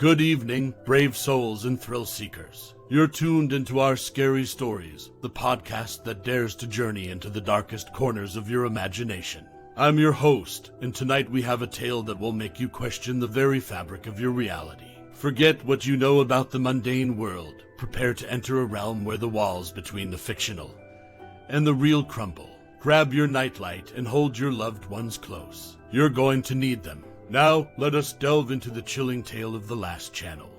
Good evening, brave souls and thrill seekers. You're tuned into our Scary Stories, the podcast that dares to journey into the darkest corners of your imagination. I'm your host, and tonight we have a tale that will make you question the very fabric of your reality. Forget what you know about the mundane world. Prepare to enter a realm where the walls between the fictional and the real crumble. Grab your nightlight and hold your loved ones close. You're going to need them. Now, let us delve into the chilling tale of the last channel.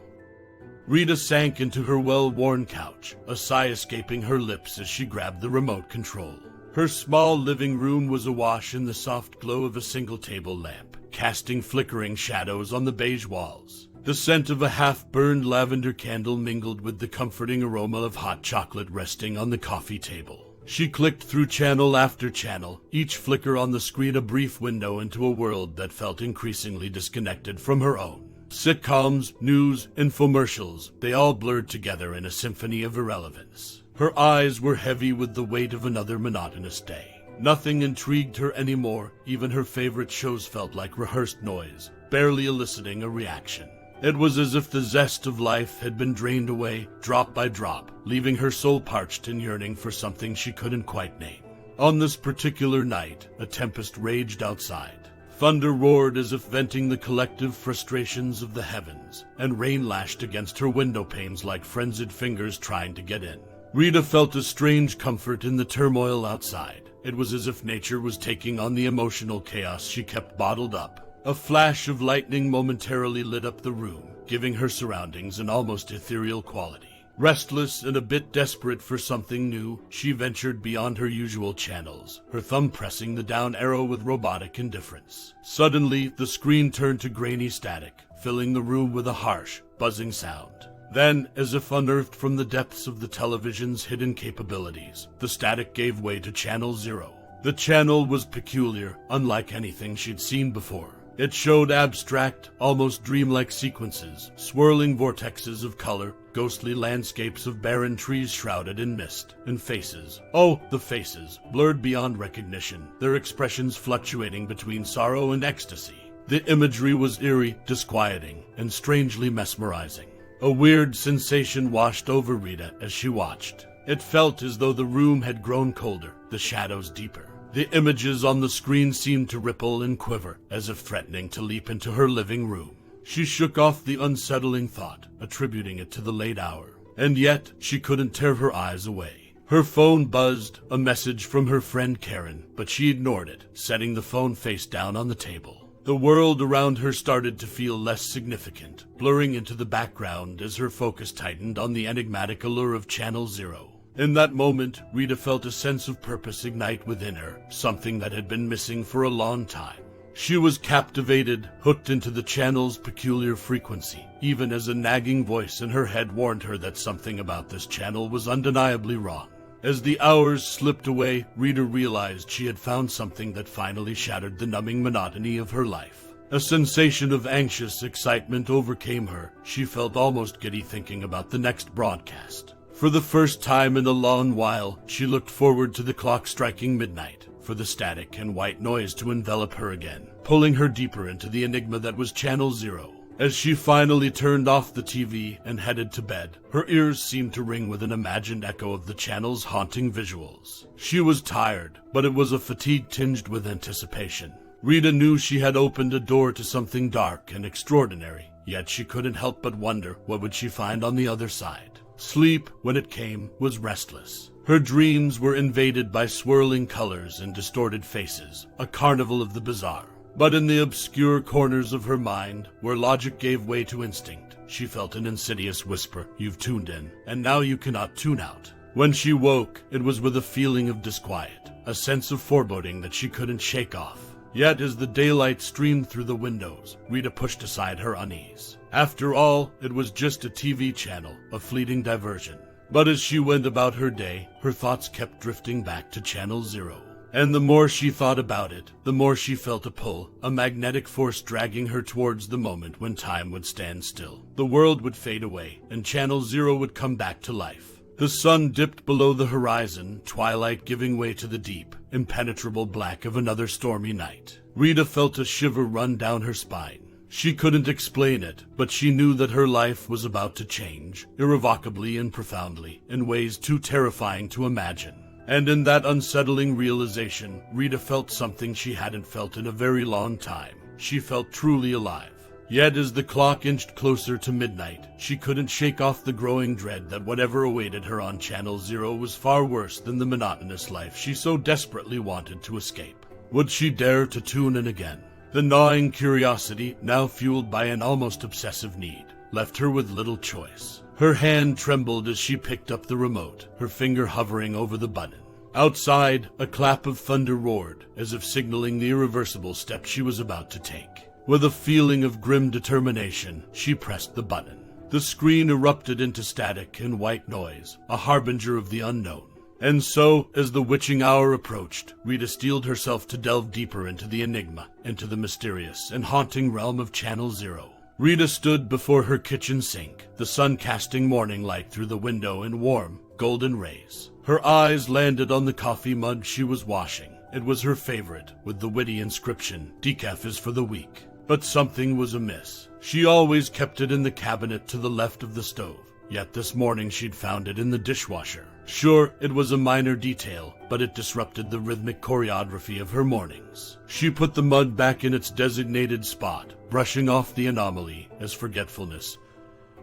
Rita sank into her well-worn couch, a sigh escaping her lips as she grabbed the remote control. Her small living room was awash in the soft glow of a single table lamp, casting flickering shadows on the beige walls. The scent of a half-burned lavender candle mingled with the comforting aroma of hot chocolate resting on the coffee table. She clicked through channel after channel, each flicker on the screen a brief window into a world that felt increasingly disconnected from her own. Sitcoms, news, infomercials, they all blurred together in a symphony of irrelevance. Her eyes were heavy with the weight of another monotonous day. Nothing intrigued her anymore, even her favorite shows felt like rehearsed noise, barely eliciting a reaction. It was as if the zest of life had been drained away, drop by drop, leaving her soul parched and yearning for something she couldn't quite name. On this particular night, a tempest raged outside. Thunder roared as if venting the collective frustrations of the heavens, and rain lashed against her window panes like frenzied fingers trying to get in. Rita felt a strange comfort in the turmoil outside. It was as if nature was taking on the emotional chaos she kept bottled up. A flash of lightning momentarily lit up the room, giving her surroundings an almost ethereal quality. Restless and a bit desperate for something new, she ventured beyond her usual channels, her thumb pressing the down arrow with robotic indifference. Suddenly, the screen turned to grainy static, filling the room with a harsh, buzzing sound. Then, as if unearthed from the depths of the television's hidden capabilities, the static gave way to Channel 0. The channel was peculiar, unlike anything she'd seen before. It showed abstract, almost dreamlike sequences, swirling vortexes of color, ghostly landscapes of barren trees shrouded in mist, and faces. Oh, the faces, blurred beyond recognition, their expressions fluctuating between sorrow and ecstasy. The imagery was eerie, disquieting, and strangely mesmerizing. A weird sensation washed over Rita as she watched. It felt as though the room had grown colder, the shadows deeper. The images on the screen seemed to ripple and quiver, as if threatening to leap into her living room. She shook off the unsettling thought, attributing it to the late hour. And yet, she couldn't tear her eyes away. Her phone buzzed, a message from her friend Karen, but she ignored it, setting the phone face down on the table. The world around her started to feel less significant, blurring into the background as her focus tightened on the enigmatic allure of Channel 0. In that moment, Rita felt a sense of purpose ignite within her, something that had been missing for a long time. She was captivated, hooked into the channel's peculiar frequency, even as a nagging voice in her head warned her that something about this channel was undeniably wrong. As the hours slipped away, Rita realized she had found something that finally shattered the numbing monotony of her life. A sensation of anxious excitement overcame her. She felt almost giddy thinking about the next broadcast. For the first time in a long while, she looked forward to the clock striking midnight, for the static and white noise to envelop her again, pulling her deeper into the enigma that was Channel 0. As she finally turned off the TV and headed to bed, her ears seemed to ring with an imagined echo of the channel's haunting visuals. She was tired, but it was a fatigue tinged with anticipation. Rita knew she had opened a door to something dark and extraordinary, yet she couldn't help but wonder what would she find on the other side. Sleep, when it came, was restless. Her dreams were invaded by swirling colors and distorted faces, a carnival of the bizarre. But in the obscure corners of her mind, where logic gave way to instinct, she felt an insidious whisper, "You've tuned in, and now you cannot tune out." When she woke, it was with a feeling of disquiet, a sense of foreboding that she couldn't shake off. Yet as the daylight streamed through the windows, Rita pushed aside her unease. After all, it was just a TV channel, a fleeting diversion. But as she went about her day, her thoughts kept drifting back to Channel 0. And the more she thought about it, the more she felt a pull, a magnetic force dragging her towards the moment when time would stand still. The world would fade away, and Channel 0 would come back to life. The sun dipped below the horizon, twilight giving way to the deep, impenetrable black of another stormy night. Rita felt a shiver run down her spine. She couldn't explain it, but she knew that her life was about to change, irrevocably and profoundly, in ways too terrifying to imagine. And in that unsettling realization, Rita felt something she hadn't felt in a very long time. She felt truly alive. Yet as the clock inched closer to midnight, she couldn't shake off the growing dread that whatever awaited her on Channel Zero was far worse than the monotonous life she so desperately wanted to escape. Would she dare to tune in again? The gnawing curiosity, now fueled by an almost obsessive need, left her with little choice. Her hand trembled as she picked up the remote, her finger hovering over the button. Outside, a clap of thunder roared, as if signaling the irreversible step she was about to take. With a feeling of grim determination, she pressed the button. The screen erupted into static and white noise, a harbinger of the unknown. And so, as the witching hour approached, Rita steeled herself to delve deeper into the enigma, into the mysterious and haunting realm of Channel Zero. Rita stood before her kitchen sink, the sun casting morning light through the window in warm, golden rays. Her eyes landed on the coffee mug she was washing. It was her favorite, with the witty inscription, "Decaf is for the weak." But something was amiss. She always kept it in the cabinet to the left of the stove, yet this morning she'd found it in the dishwasher. Sure, it was a minor detail, but it disrupted the rhythmic choreography of her mornings. She put the mug back in its designated spot, brushing off the anomaly as forgetfulness,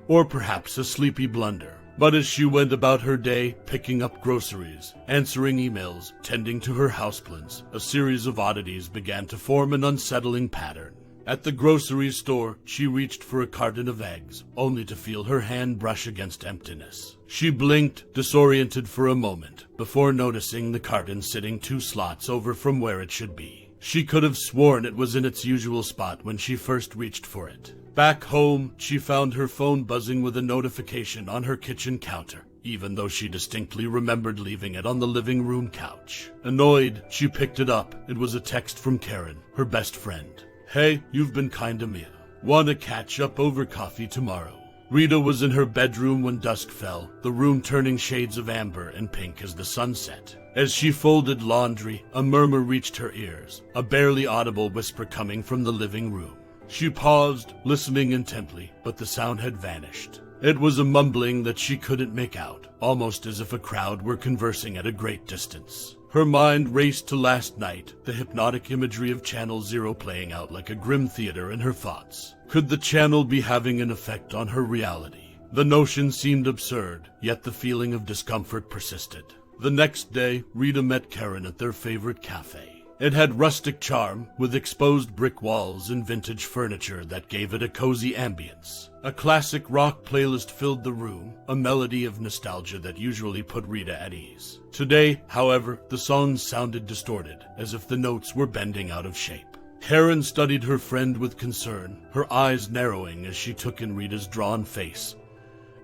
or perhaps a sleepy blunder. But as she went about her day, picking up groceries, answering emails, tending to her houseplants, a series of oddities began to form an unsettling pattern. At the grocery store, she reached for a carton of eggs, only to feel her hand brush against emptiness. She blinked, disoriented for a moment, before noticing the carton sitting 2 slots over from where it should be. She could have sworn it was in its usual spot when she first reached for it. Back home, she found her phone buzzing with a notification on her kitchen counter, even though she distinctly remembered leaving it on the living room couch. Annoyed, she picked it up. It was a text from Karen, her best friend. "Hey, you've been kinda Mia. Wanna catch up over coffee tomorrow?" Rita was in her bedroom when dusk fell, the room turning shades of amber and pink as the sun set. As she folded laundry, a murmur reached her ears, a barely audible whisper coming from the living room. She paused, listening intently, but the sound had vanished. It was a mumbling that she couldn't make out, almost as if a crowd were conversing at a great distance. Her mind raced to last night, the hypnotic imagery of Channel Zero playing out like a grim theater in her thoughts. Could the channel be having an effect on her reality? The notion seemed absurd, yet the feeling of discomfort persisted. The next day, Rita met Karen at their favorite cafe. It had rustic charm, with exposed brick walls and vintage furniture that gave it a cozy ambience. A classic rock playlist filled the room, a melody of nostalgia that usually put Rita at ease. Today, however, the songs sounded distorted, as if the notes were bending out of shape. Karen studied her friend with concern, her eyes narrowing as she took in Rita's drawn face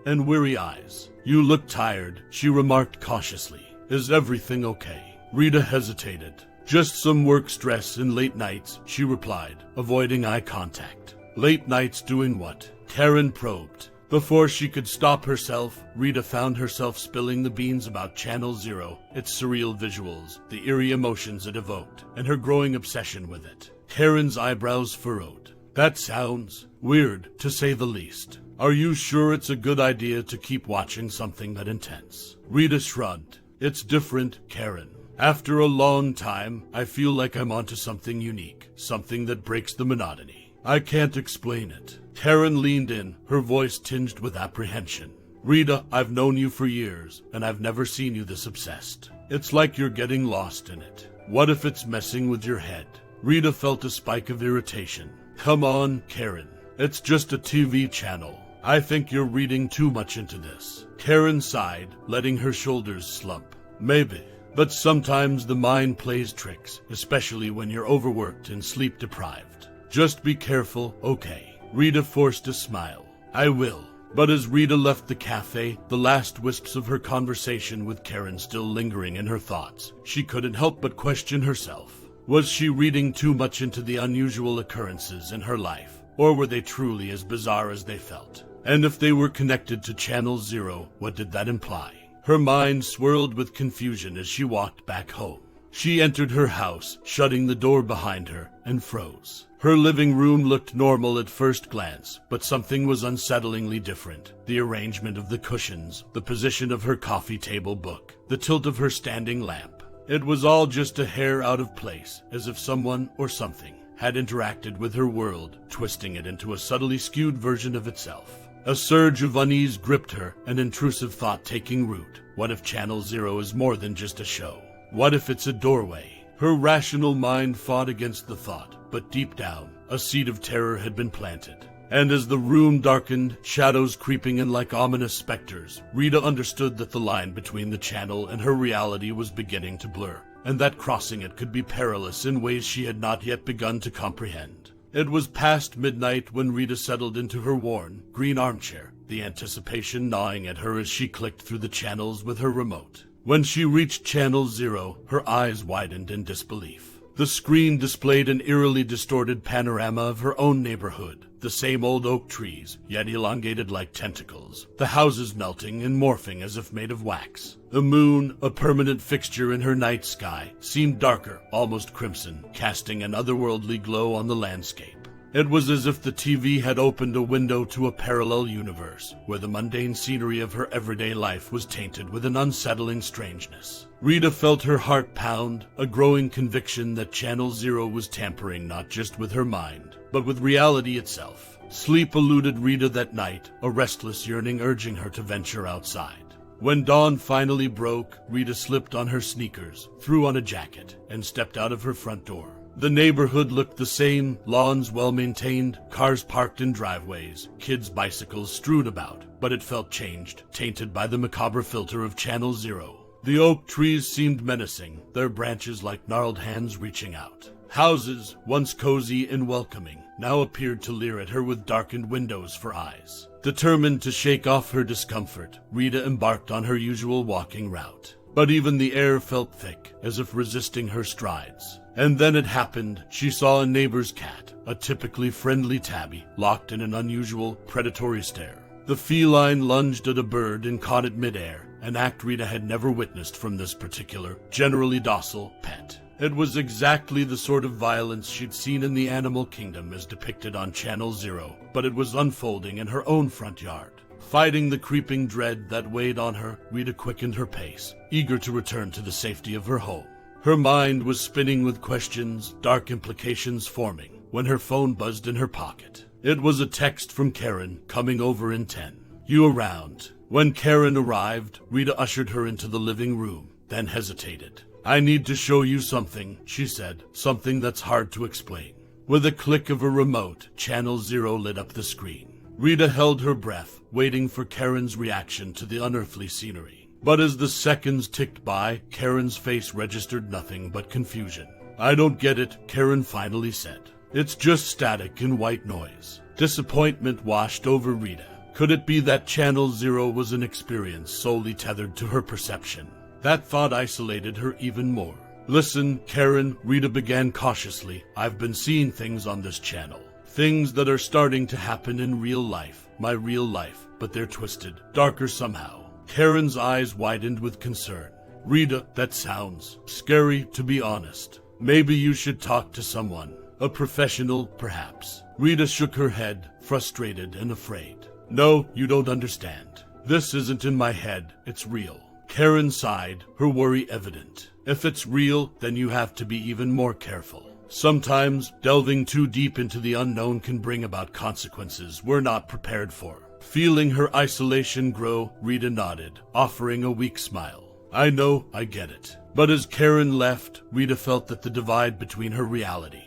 and weary eyes. "You look tired," she remarked cautiously. "Is everything okay?" Rita hesitated. "Just some work stress and late nights," she replied, avoiding eye contact. "Late nights doing what?" Karen probed. Before she could stop herself, Rita found herself spilling the beans about Channel Zero, its surreal visuals, the eerie emotions it evoked, and her growing obsession with it. Karen's eyebrows furrowed. "That sounds weird, to say the least. Are you sure it's a good idea to keep watching something that intense?" Rita shrugged. "It's different, Karen. After a long time, I feel like I'm onto something unique, something that breaks the monotony. I can't explain it." Karen leaned in, her voice tinged with apprehension. "Rita, I've known you for years, and I've never seen you this obsessed. It's like you're getting lost in it. What if it's messing with your head?" Rita felt a spike of irritation. "Come on, Karen. It's just a TV channel. I think you're reading too much into this." Karen sighed, letting her shoulders slump. "Maybe. But sometimes the mind plays tricks, especially when you're overworked and sleep-deprived. Just be careful, okay?" Rita forced a smile. "I will." But as Rita left the cafe, the last wisps of her conversation with Karen still lingering in her thoughts, she couldn't help but question herself. Was she reading too much into the unusual occurrences in her life, or were they truly as bizarre as they felt? And if they were connected to Channel Zero, what did that imply? Her mind swirled with confusion as she walked back home. She entered her house, shutting the door behind her, and froze. Her living room looked normal at first glance, but something was unsettlingly different. The arrangement of the cushions, the position of her coffee table book, the tilt of her standing lamp. It was all just a hair out of place, as if someone or something had interacted with her world, twisting it into a subtly skewed version of itself. A surge of unease gripped her, an intrusive thought taking root. What if Channel Zero is more than just a show? What if it's a doorway? Her rational mind fought against the thought, but deep down, a seed of terror had been planted. And as the room darkened, shadows creeping in like ominous specters, Rita understood that the line between the channel and her reality was beginning to blur, and that crossing it could be perilous in ways she had not yet begun to comprehend. It was past midnight when Rita settled into her worn, green armchair, the anticipation gnawing at her as she clicked through the channels with her remote. When she reached Channel Zero, her eyes widened in disbelief. The screen displayed an eerily distorted panorama of her own neighborhood. The same old oak trees, yet elongated like tentacles. The houses melting and morphing as if made of wax. The moon, a permanent fixture in her night sky, seemed darker, almost crimson, casting an otherworldly glow on the landscape. It was as if the TV had opened a window to a parallel universe, where the mundane scenery of her everyday life was tainted with an unsettling strangeness. Rita felt her heart pound, a growing conviction that Channel Zero was tampering not just with her mind, but with reality itself. Sleep eluded Rita that night, a restless yearning urging her to venture outside. When dawn finally broke, Rita slipped on her sneakers, threw on a jacket, and stepped out of her front door. The neighborhood looked the same, lawns well-maintained, cars parked in driveways, kids' bicycles strewn about, but it felt changed, tainted by the macabre filter of Channel Zero. The oak trees seemed menacing, their branches like gnarled hands reaching out. Houses, once cozy and welcoming, now appeared to leer at her with darkened windows for eyes. Determined to shake off her discomfort, Rita embarked on her usual walking route. But even the air felt thick, as if resisting her strides. And then it happened. She saw a neighbor's cat, a typically friendly tabby, locked in an unusual, predatory stare. The feline lunged at a bird and caught it midair, an act Rita had never witnessed from this particular, generally docile, pet. It was exactly the sort of violence she'd seen in the animal kingdom as depicted on Channel Zero, but it was unfolding in her own front yard. Fighting the creeping dread that weighed on her, Rita quickened her pace, eager to return to the safety of her home. Her mind was spinning with questions, dark implications forming, when her phone buzzed in her pocket. It was a text from Karen, coming over in 10. "You around?" When Karen arrived, Rita ushered her into the living room, then hesitated. "I need to show you something," she said, "something that's hard to explain." With a click of a remote, Channel Zero lit up the screen. Rita held her breath, waiting for Karen's reaction to the unearthly scenery. But as the seconds ticked by, Karen's face registered nothing but confusion. "I don't get it," Karen finally said. "It's just static and white noise." Disappointment washed over Rita. Could it be that Channel Zero was an experience solely tethered to her perception? That thought isolated her even more. "Listen, Karen," Rita began cautiously, "I've been seeing things on this channel. Things that are starting to happen in real life, my real life, but they're twisted, darker somehow." Karen's eyes widened with concern. "Rita, that sounds scary, to be honest. Maybe you should talk to someone, a professional, perhaps." Rita shook her head, frustrated and afraid. "No, you don't understand. This isn't in my head, it's real." Karen sighed, her worry evident. "If it's real, then you have to be even more careful. Sometimes, delving too deep into the unknown can bring about consequences we're not prepared for." Feeling her isolation grow, Rita nodded, offering a weak smile. "I know, I get it." But as Karen left, Rita felt that the divide between her reality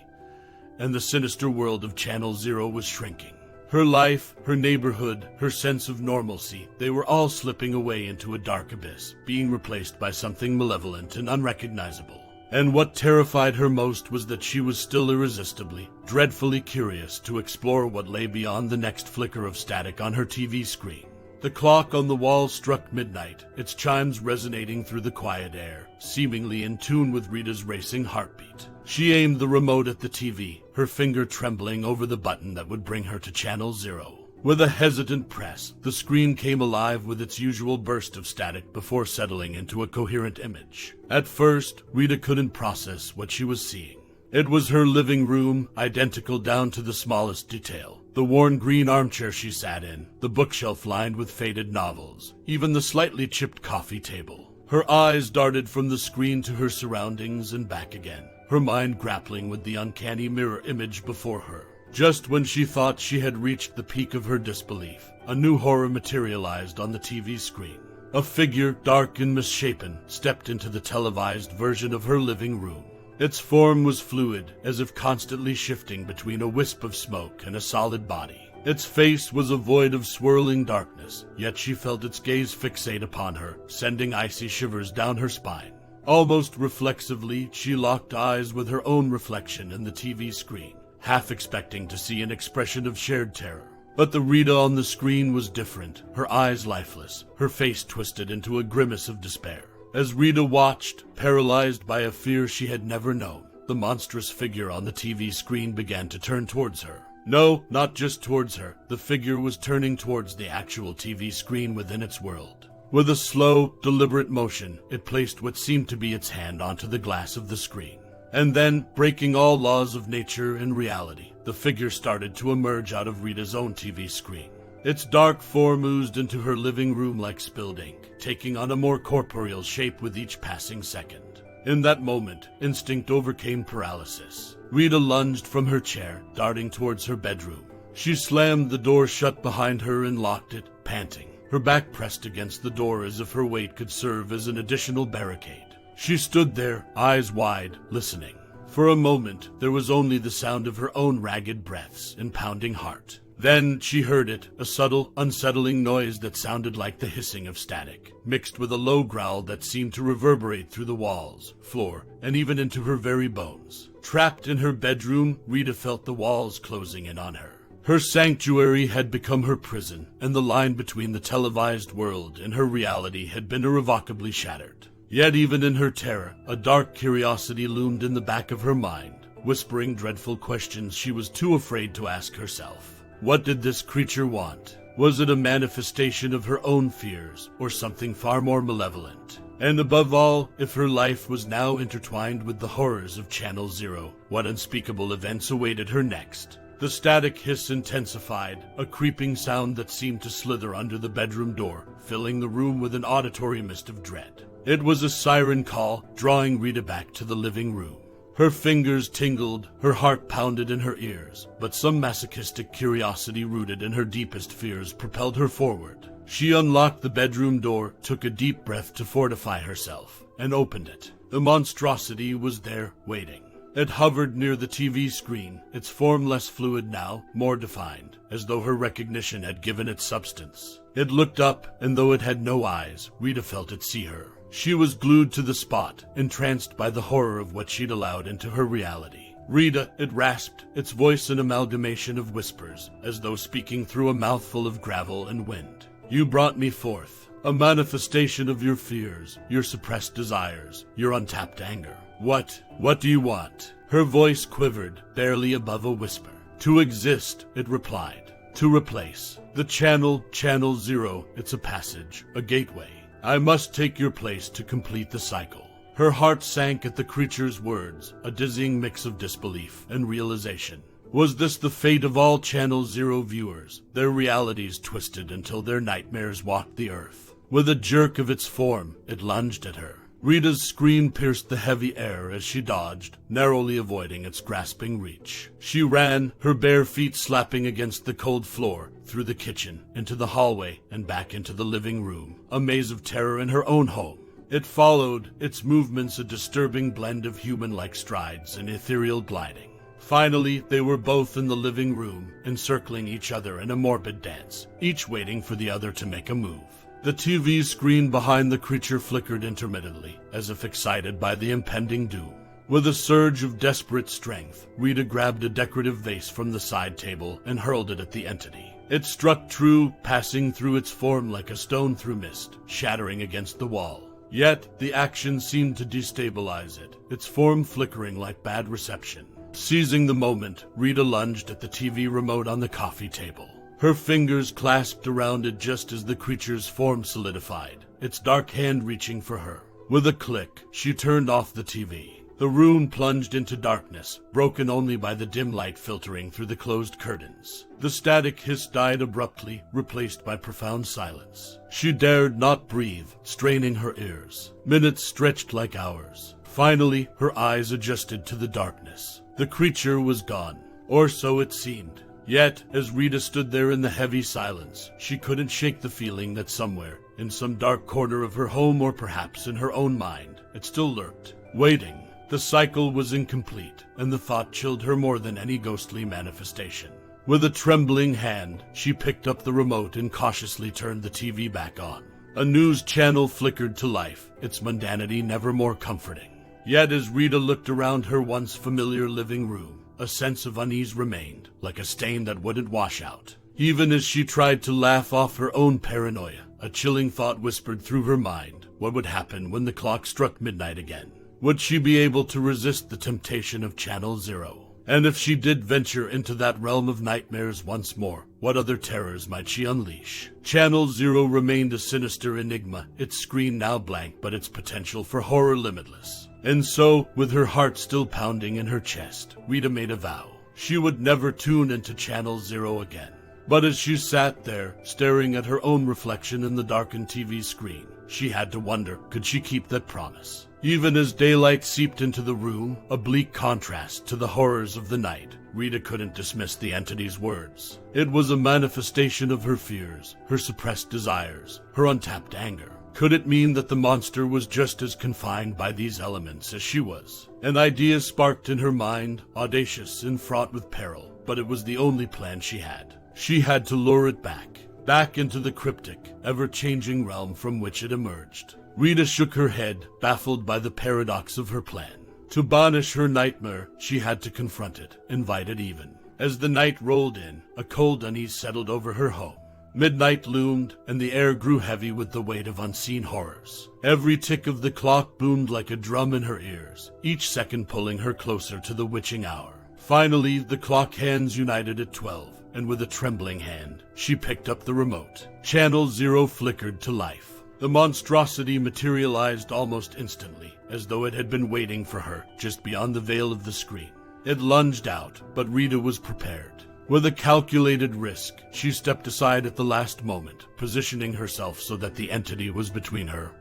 and the sinister world of Channel Zero was shrinking. Her life, her neighborhood, her sense of normalcy, they were all slipping away into a dark abyss, being replaced by something malevolent and unrecognizable. And what terrified her most was that she was still irresistibly, dreadfully curious to explore what lay beyond the next flicker of static on her TV screen. The clock on the wall struck midnight, its chimes resonating through the quiet air, seemingly in tune with Rita's racing heartbeat. She aimed the remote at the TV, her finger trembling over the button that would bring her to Channel Zero. With a hesitant press, the screen came alive with its usual burst of static before settling into a coherent image. At first, Rita couldn't process what she was seeing. It was her living room, identical down to the smallest detail. The worn green armchair she sat in, the bookshelf lined with faded novels, even the slightly chipped coffee table. Her eyes darted from the screen to her surroundings and back again, her mind grappling with the uncanny mirror image before her. Just when she thought she had reached the peak of her disbelief, a new horror materialized on the TV screen. A figure, dark and misshapen, stepped into the televised version of her living room. Its form was fluid, as if constantly shifting between a wisp of smoke and a solid body. Its face was a void of swirling darkness, yet she felt its gaze fixate upon her, sending icy shivers down her spine. Almost reflexively, she locked eyes with her own reflection in the TV screen, half expecting to see an expression of shared terror. But the Rita on the screen was different, her eyes lifeless, her face twisted into a grimace of despair. As Rita watched, paralyzed by a fear she had never known, the monstrous figure on the TV screen began to turn towards her. No, not just towards her. The figure was turning towards the actual TV screen within its world. With a slow, deliberate motion, it placed what seemed to be its hand onto the glass of the screen. And then, breaking all laws of nature and reality, the figure started to emerge out of Rita's own TV screen. Its dark form oozed into her living room like spilled ink, taking on a more corporeal shape with each passing second. In that moment, instinct overcame paralysis. Rita lunged from her chair, darting towards her bedroom. She slammed the door shut behind her and locked it, panting, her back pressed against the door as if her weight could serve as an additional barricade. She stood there, eyes wide, listening. For a moment, there was only the sound of her own ragged breaths and pounding heart. Then she heard it, a subtle, unsettling noise that sounded like the hissing of static, mixed with a low growl that seemed to reverberate through the walls, floor, and even into her very bones. Trapped in her bedroom, Rita felt the walls closing in on her. Her sanctuary had become her prison, and the line between the televised world and her reality had been irrevocably shattered. Yet even in her terror, a dark curiosity loomed in the back of her mind, whispering dreadful questions she was too afraid to ask herself. What did this creature want? Was it a manifestation of her own fears, or something far more malevolent? And above all, if her life was now intertwined with the horrors of Channel Zero, what unspeakable events awaited her next? The static hiss intensified, a creeping sound that seemed to slither under the bedroom door, filling the room with an auditory mist of dread. It was a siren call, drawing Rita back to the living room. Her fingers tingled, her heart pounded in her ears, but some masochistic curiosity rooted in her deepest fears propelled her forward. She unlocked the bedroom door, took a deep breath to fortify herself, and opened it. The monstrosity was there, waiting. It hovered near the TV screen, its form less fluid now, more defined, as though her recognition had given it substance. It looked up, and though it had no eyes, Rita felt it see her. She was glued to the spot, entranced by the horror of what she'd allowed into her reality. Rita, it rasped, its voice an amalgamation of whispers, as though speaking through a mouthful of gravel and wind. You brought me forth, a manifestation of your fears, your suppressed desires, your untapped anger. What do you want? Her voice quivered, barely above a whisper. To exist, it replied. To replace. The Channel Zero, it's a passage, a gateway. I must take your place to complete the cycle. Her heart sank at the creature's words, a dizzying mix of disbelief and realization. Was this the fate of all Channel Zero viewers, their realities twisted until their nightmares walked the earth? With a jerk of its form, it lunged at her. Rita's scream pierced the heavy air as she dodged, narrowly avoiding its grasping reach. She ran, her bare feet slapping against the cold floor, through the kitchen, into the hallway, and back into the living room, a maze of terror in her own home. It followed, its movements a disturbing blend of human-like strides and ethereal gliding. Finally, they were both in the living room, encircling each other in a morbid dance, each waiting for the other to make a move. The TV screen behind the creature flickered intermittently, as if excited by the impending doom. With a surge of desperate strength, Rita grabbed a decorative vase from the side table and hurled it at the entity. It struck true, passing through its form like a stone through mist, shattering against the wall. Yet, the action seemed to destabilize it, its form flickering like bad reception. Seizing the moment, Rita lunged at the TV remote on the coffee table. Her fingers clasped around it just as the creature's form solidified, its dark hand reaching for her. With a click, she turned off the TV. The room plunged into darkness, broken only by the dim light filtering through the closed curtains. The static hiss died abruptly, replaced by profound silence. She dared not breathe, straining her ears. Minutes stretched like hours. Finally, her eyes adjusted to the darkness. The creature was gone, or so it seemed. Yet, as Rita stood there in the heavy silence, she couldn't shake the feeling that somewhere, in some dark corner of her home or perhaps in her own mind, it still lurked, waiting. The cycle was incomplete, and the thought chilled her more than any ghostly manifestation. With a trembling hand, she picked up the remote and cautiously turned the TV back on. A news channel flickered to life, its mundanity never more comforting. Yet as Rita looked around her once familiar living room, a sense of unease remained, like a stain that wouldn't wash out. Even as she tried to laugh off her own paranoia, a chilling thought whispered through her mind. What would happen when the clock struck midnight again? Would she be able to resist the temptation of Channel Zero? And if she did venture into that realm of nightmares once more, what other terrors might she unleash? Channel Zero remained a sinister enigma, its screen now blank, but its potential for horror limitless. And so, with her heart still pounding in her chest, Rita made a vow. She would never tune into Channel Zero again. But as she sat there, staring at her own reflection in the darkened TV screen, she had to wonder, could she keep that promise? Even as daylight seeped into the room, a bleak contrast to the horrors of the night, Rita couldn't dismiss the entity's words. It was a manifestation of her fears, her suppressed desires, her untapped anger. Could it mean that the monster was just as confined by these elements as she was? An idea sparked in her mind, audacious and fraught with peril, but it was the only plan she had. She had to lure it back into the cryptic, ever-changing realm from which it emerged. Rita shook her head, baffled by the paradox of her plan. To banish her nightmare, she had to confront it, invite it even. As the night rolled in, a cold unease settled over her home. Midnight loomed, and the air grew heavy with the weight of unseen horrors. Every tick of the clock boomed like a drum in her ears, each second pulling her closer to the witching hour. Finally, the clock hands united at 12, and with a trembling hand, she picked up the remote. Channel Zero flickered to life. The monstrosity materialized almost instantly, as though it had been waiting for her just beyond the veil of the screen. It lunged out, but Rita was prepared. With a calculated risk, she stepped aside at the last moment, positioning herself so that the entity was between her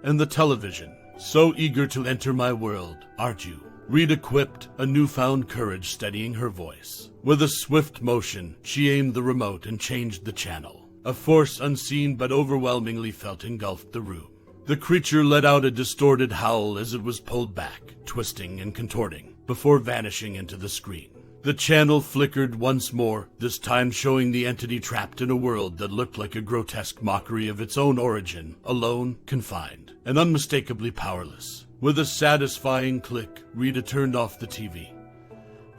and the television. So eager to enter my world, aren't you? Rita quipped, a newfound courage steadying her voice. With a swift motion, she aimed the remote and changed the channel. A force unseen but overwhelmingly felt engulfed the room. The creature let out a distorted howl as it was pulled back, twisting and contorting, before vanishing into the screen. The channel flickered once more, this time showing the entity trapped in a world that looked like a grotesque mockery of its own origin, alone, confined, and unmistakably powerless. With a satisfying click, Rita turned off the TV,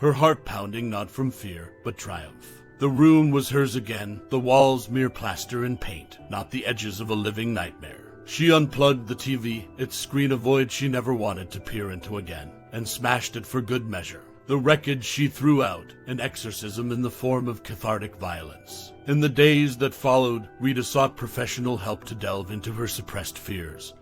her heart pounding not from fear, but triumph. The room was hers again, the walls mere plaster and paint, not the edges of a living nightmare. She unplugged the TV, its screen a void she never wanted to peer into again, and smashed it for good measure. The wreckage she threw out, an exorcism in the form of cathartic violence. In the days that followed, Rita sought professional help to delve into her suppressed fears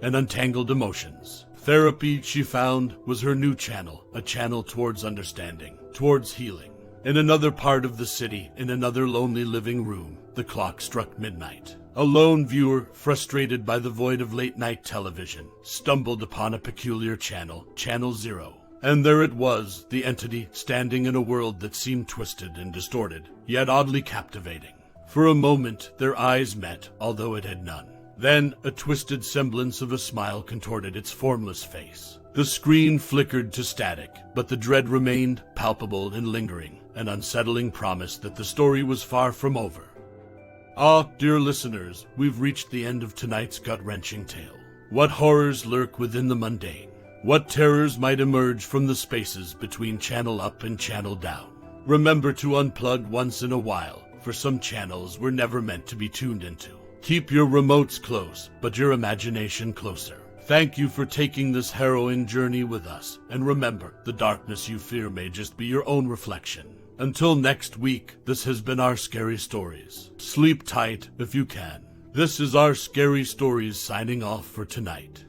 and untangled emotions. Therapy, she found, was her new channel, a channel towards understanding, towards healing. In another part of the city, in another lonely living room, the clock struck midnight. A lone viewer, frustrated by the void of late-night television, stumbled upon a peculiar channel, Channel Zero. And there it was, the entity, standing in a world that seemed twisted and distorted, yet oddly captivating. For a moment, their eyes met, although it had none. Then, a twisted semblance of a smile contorted its formless face. The screen flickered to static, but the dread remained, palpable and lingering, an unsettling promise that the story was far from over. Ah, dear listeners, we've reached the end of tonight's gut-wrenching tale. What horrors lurk within the mundane? What terrors might emerge from the spaces between channel up and channel down? Remember to unplug once in a while, for some channels were never meant to be tuned into. Keep your remotes close, but your imagination closer. Thank you for taking this harrowing journey with us, and remember, the darkness you fear may just be your own reflection. Until next week, this has been our Scary Stories. Sleep tight if you can. This is our Scary Stories signing off for tonight.